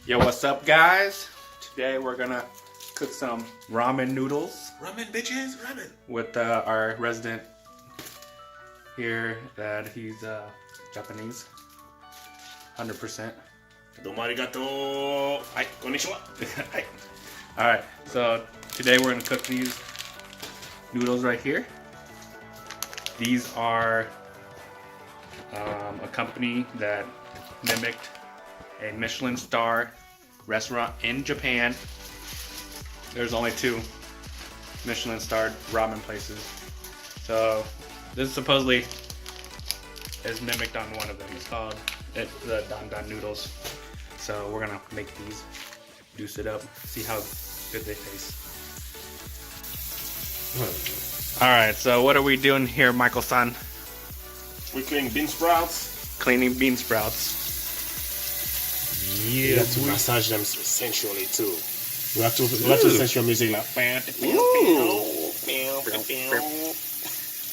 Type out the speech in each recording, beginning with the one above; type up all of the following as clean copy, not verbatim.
Yo, what's up, guys? Today we're gonna cook some ramen noodles. Ramen, bitches, ramen. With our resident here, that he's Japanese, 100%. Domo arigato. Hi, konnichiwa. All right, so today we're gonna cook these noodles right here. These are a company that mimicked a Michelin star restaurant in Japan. There's only 2 Michelin starred ramen places. So this supposedly is mimicked on one of them. It's called the Dandan Noodles. So we're gonna make these, juice it up, see how good they taste. Alright, so what are we doing here, Michael-san? We're cleaning bean sprouts. Cleaning bean sprouts. Yeah, we have to massage them sensually too. We have to sensual music like.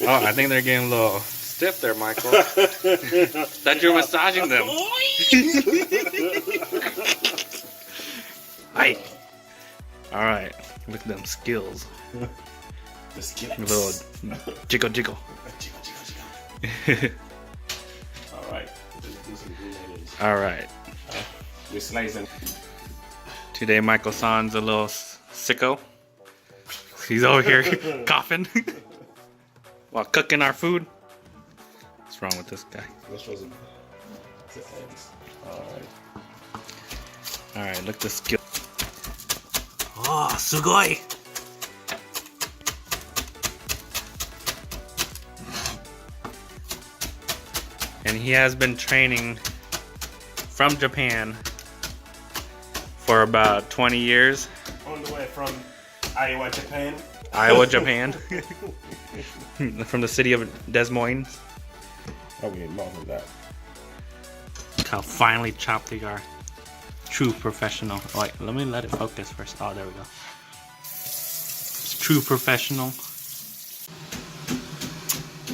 Oh, I think they're getting a little stiff there, Michael. That you're massaging them. Hi. All right, look at them skills. The skillets. A little jiggle jiggle. All right. Let's do some green onions. All right. We slice them. Today, Michael-san's a little sicko. He's over here coughing while cooking our food. What's wrong with this guy? Let's throw some eggs. All right. All right, look at the skill. Oh, sugoi! And he has been training from Japan for about 20 years. On the way from Iowa, Japan. Iowa, Japan. From the city of Des Moines. Oh, we need more than that. Look how finely chopped they are. True professional. Wait, let me let it focus first. Oh, there we go. It's true professional.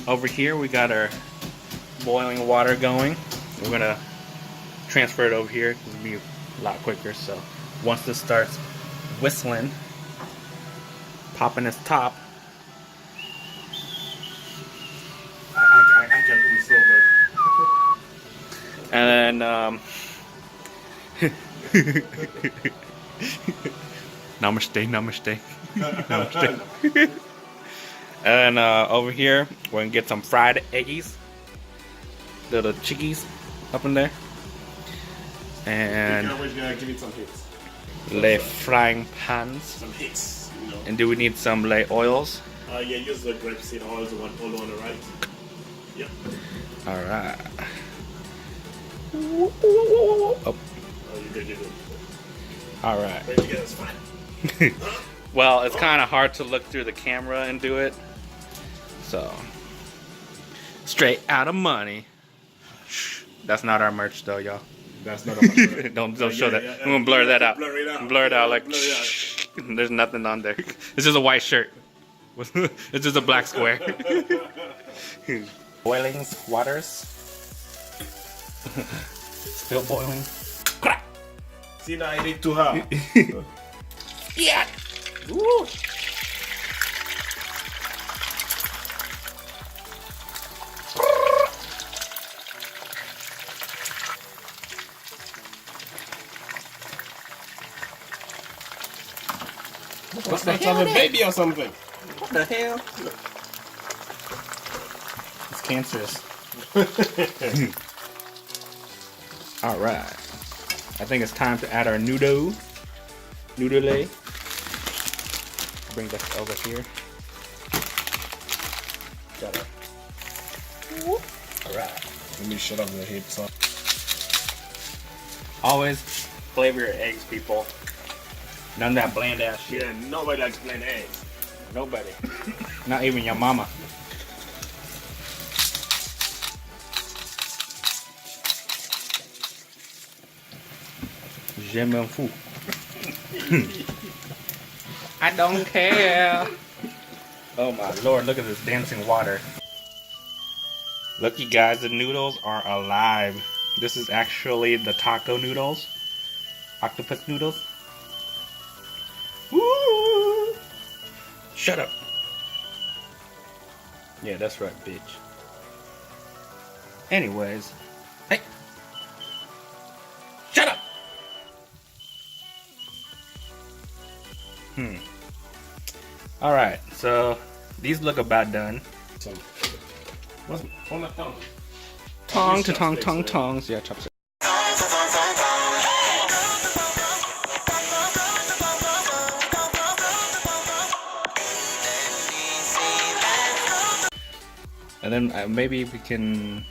Over here we got our boiling water going. We're gonna transfer it over here. It'll be a lot quicker. So once this starts whistling, popping its top. I can be so good. And namaste, namaste, namaste. And over here, we're gonna get some fried eggies, little chickies up in there, and You can always give it some hits. lay frying pans. Some hits, you know. And do we need some lay oils? Yeah, use the grapeseed oil, the one on the right. Yep. All right. Oh. Oh, you're good, you're good. All right. Ready to get it's fine. Well, it's kind of hard to look through the camera and do it. So, straight out of money. Shh. That's not our merch though, y'all. That's not a much. Don't show that. I'm gonna blur that out. Blur it out. Blur it out like. Blur it out. There's nothing on there. It's just a white shirt. It's just a black square. Boiling waters. Still boiling. See, now I need to have. Yeah. Woo. What's that? A baby or something? What the hell? It's cancerous. All right. I think it's time to add our noodle. Noodle. Bring that over here. Got it. All right. Let me shut off the heat, son. Always flavor your eggs, people. None of that bland ass shit. Yeah, nobody likes plain eggs. Nobody. Not even your mama. Je m'en fous. I don't care. Oh my lord, look at this dancing water. Look, you guys, the noodles are alive. This is actually the taco noodles. octopus noodles. Woo! Shut up. Yeah, that's right, bitch. Anyways, hey, shut up. All right, so these look about done. What's on that tongue? Tongs. Yeah, chopsticks. And then maybe we can.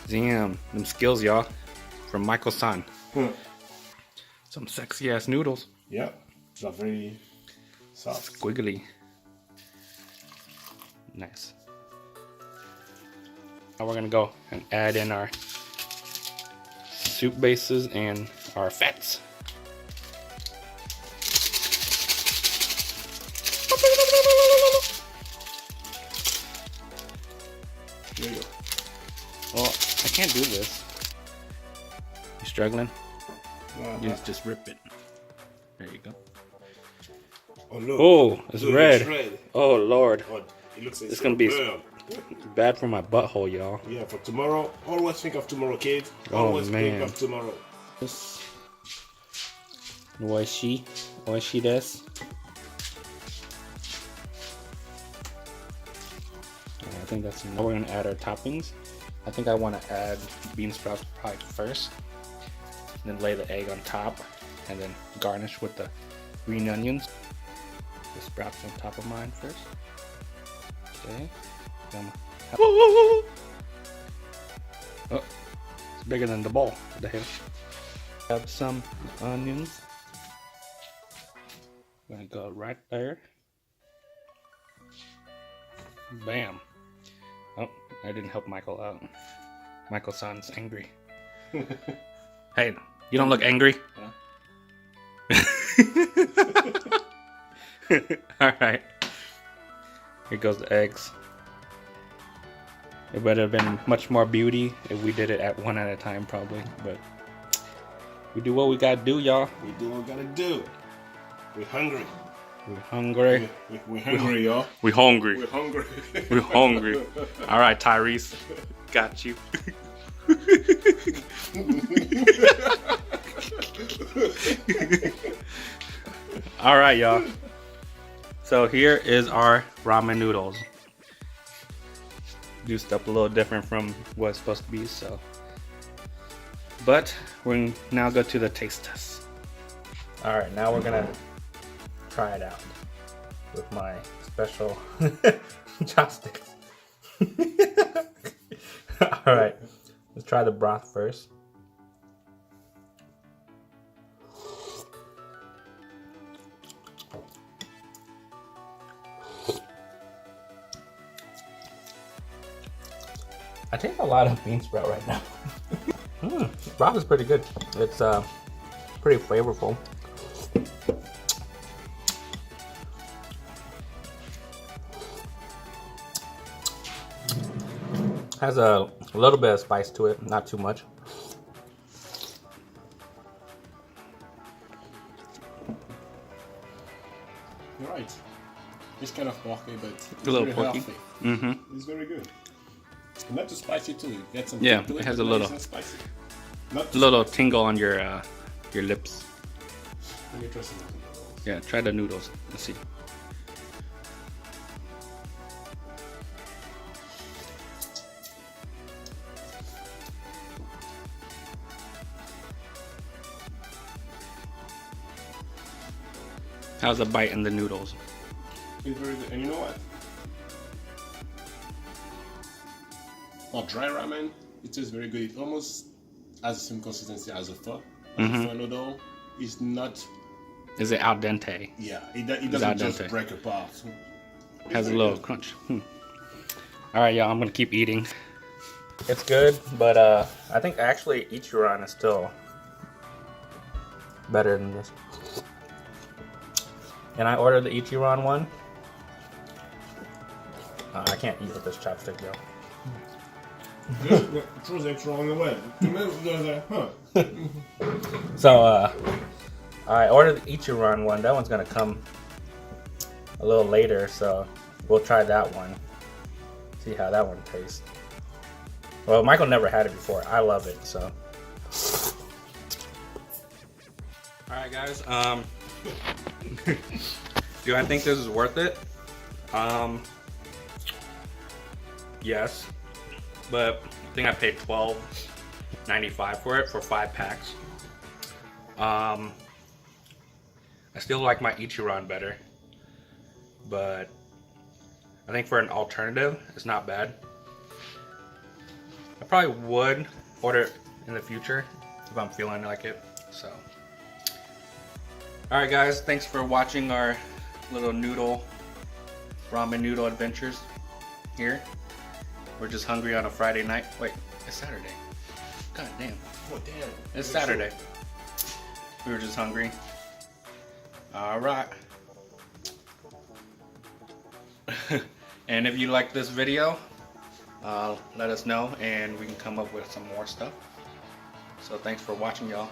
Damn, them skills, y'all, from Michael San. Some sexy ass noodles. Yep, it's not very soft. Squiggly. Nice. Now we're gonna go and add in our soup bases and our fats. There you go. Well, I can't do this. You struggling? You Uh-huh. just rip it. There you go. Oh look! Oh, it's Look, red. It's red. Oh Lord, Oh, it looks it's gonna be burn. bad for my butthole, y'all. Yeah, for tomorrow. Always think of tomorrow, kids. Oh, Always think man. of tomorrow. Oishi desu. I think that's enough. We're gonna add our toppings. I think I want to add bean sprouts probably first, then lay the egg on top, and then garnish with the green onions. The sprouts on top of mine first. Okay. Oh, it's bigger than the bowl. What the hell? Have some onions. Gonna go right there. Bam. Oh, I didn't help Michael out. Michael sounds angry. Hey, you don't look angry? Alright. Here goes the eggs. It would have been much more beauty if we did it at one at a time, probably. But we do what we gotta do, y'all. We do what we gotta do. We're hungry. We're hungry. We're hungry, y'all. We're hungry. We're hungry. We're hungry. All right, Tyrese. Got you. All right, y'all. So here is our ramen noodles. Juiced up a little different from what it's supposed to be, so. But we're gonna now go to the taste test. All right, now we're gonna try it out with my special chopsticks. All right, let's try the broth first. I taste a lot of bean sprout right now. Broth is pretty good. It's pretty flavorful. Has a little bit of spice to it, not too much. You're right. It's kind of porky, but it's A little very porky. healthy. Mm-hmm. It's very good. And not too spicy too. You get some. Yeah, kick to it has but a little- It's not spicy. Not A too little spicy. tingle on your lips. Let me try some. Yeah, try the noodles. Let's see. How's the bite in the noodles? It's very good. And you know what? For dry ramen, it tastes very good. It almost has the same consistency as a pho. Mm-hmm. Pho noodle is not. Is it al dente? Yeah, it al doesn't just dente. break apart. Has a little crunch. All right, y'all. I'm gonna keep eating. It's good, but I think actually Ichiran is still better than this. And I ordered the Ichiran one. I can't eat with this chopstick, yo. Throws extra on the way. So I ordered the Ichiran one. That one's gonna come a little later, so we'll try that one. See how that one tastes. Well, Michael never had it before. I love it, so. Alright guys, do I think this is worth it? Yes, but I think I paid $12.95 for it for 5 packs. I still like my Ichiran better, but I think for an alternative, it's not bad. I probably would order it in the future if I'm feeling like it, so. Alright guys, thanks for watching our little ramen noodle adventures here. We're just hungry on a Friday night. Wait, it's Saturday. God damn. Oh damn. It's Saturday. We were just hungry. Alright. And if you like this video, let us know and we can come up with some more stuff. So thanks for watching, y'all.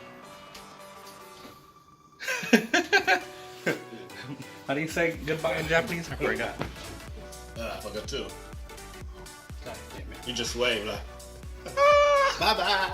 How do you say goodbye in Japanese? I forgot. I forgot too. God damn it. You just wave like, bye bye.